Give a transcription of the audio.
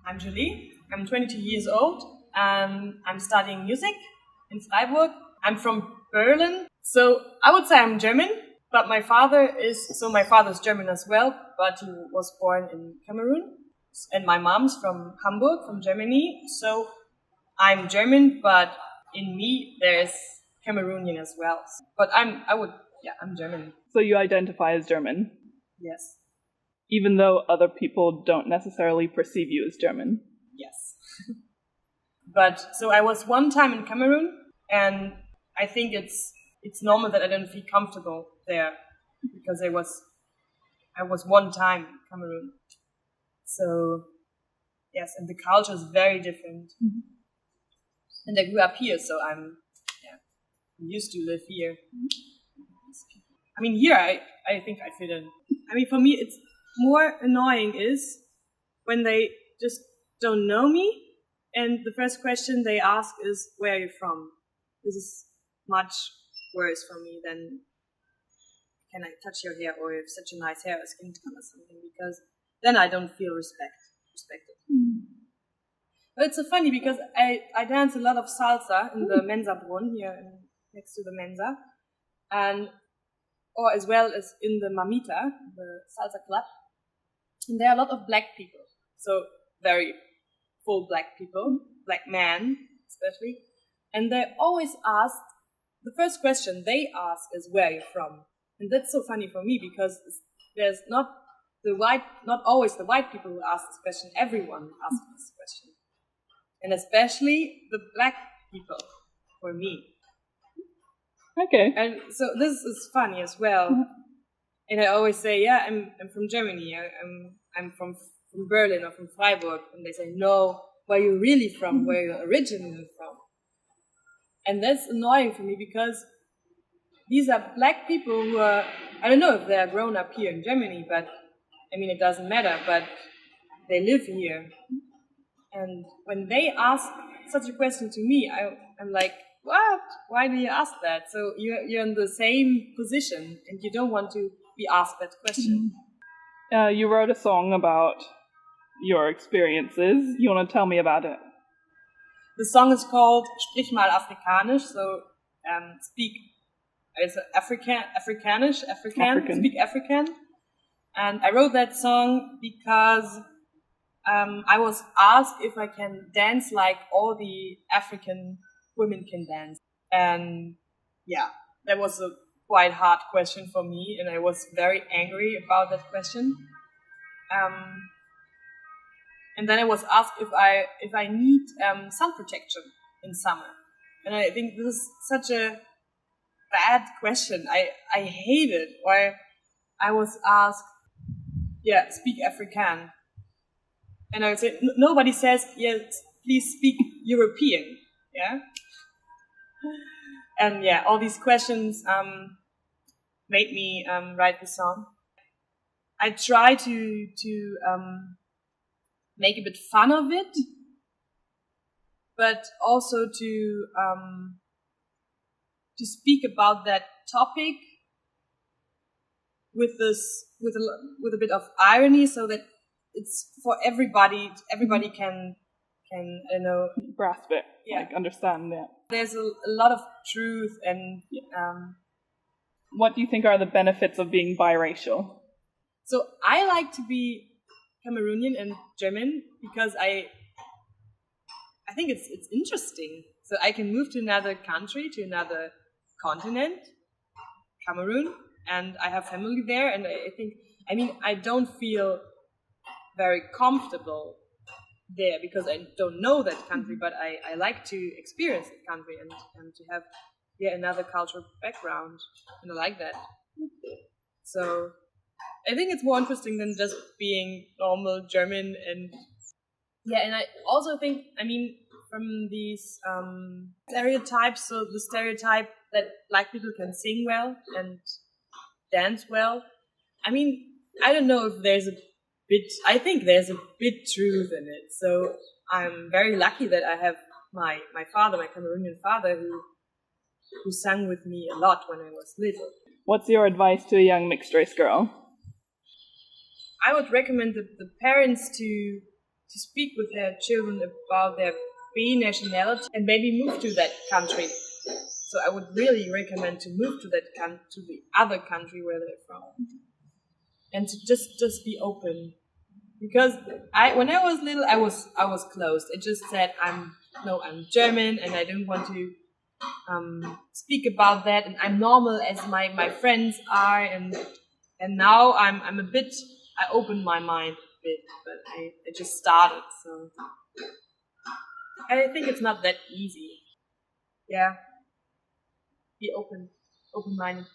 I'm Julie. I'm 22 years old and I'm studying music in Freiburg. I'm from Berlin. So I would say I'm German, but my father's German as well, but he was born in Cameroon. And my mom's from Hamburg, from Germany. So I'm German, but in me there's Cameroonian as well. But I'm German. So you identify as German? Yes. Even though other people don't necessarily perceive you as German? Yes. But so I was one time in Cameroon, and I think it's normal that I don't feel comfortable there because I was one time in Cameroon. So yes, and the culture is very different. Mm-hmm. And I grew up here, so I'm used to live here. I mean, here I think I fit in. I mean, for me, it's more annoying is when they just don't know me, and the first question they ask is, "Where are you from?" This is much worse for me than, "Can I touch your hair?" or "You have such a nice hair or skin tone" or something, because then I don't feel respected. Mm. But it's so funny because I dance a lot of salsa in the Mensa Brunnen here next to the Mensa, or as well as in the Mamita, the salsa club. And there are a lot of black people, so very full black people, black men especially. And they always ask, the first question they ask is, "Where are you from?" And that's so funny for me because there's not always the white people who ask this question. Everyone asks this question. And especially the black people, for me. Okay. And so this is funny as well. And I always say, "Yeah, I'm from Germany. I'm from Berlin or from Freiburg." And they say, "No, where are you really from? Where are you originally from?" And that's annoying for me because these are black people who are, I don't know if they are grown up here in Germany, but I mean, it doesn't matter, but they live here. And when they ask such a question to me, I'm like, "What? Why do you ask that?" So you're in the same position and you don't want to be asked that question. You wrote a song about your experiences. You want to tell me about it? The song is called Sprich mal Afrikanisch, so speak, it's Afrikanisch, African. Speak African. And I wrote that song because I was asked if I can dance like all the African women can dance. And yeah, that was a quite hard question for me, and I was very angry about that question. And then I was asked if I need sun protection in summer. And I think this is such a bad question. I hate it. Or I was asked, speak Afrikaan. And I would say, nobody says, "Yes, please speak European." Yeah. And all these questions made me write the song. I try to make a bit fun of it, but also to speak about that topic with a bit of irony, so that it's for everybody. Everybody can grasp it, understand it. There's a lot of truth, and what do you think are the benefits of being biracial? So I like to be Cameroonian and German because I think it's interesting. So I can move to another country, to another continent, Cameroon, and I have family there, and I don't feel very comfortable there because I don't know that country, but I like to experience the country and to have another cultural background, and I like that. So I think it's more interesting than just being normal German, and I also think, from these stereotypes, so the stereotype that black people can sing well and dance well, I don't know if there's I think there's a bit truth in it. So I'm very lucky that I have my father, my Cameroonian father, who sang with me a lot when I was little. What's your advice to a young mixed race girl? I would recommend the parents to to speak with their children about their binationality and maybe move to that country. So I would really recommend to move to to the other country where they're from, and to just be open. Because when I was little, I was closed. I just said I'm German and I don't want to speak about that, and I'm normal as my friends are, and now I'm a bit. I opened my mind a bit, but I just started, so I think it's not that easy. Yeah, be open-minded.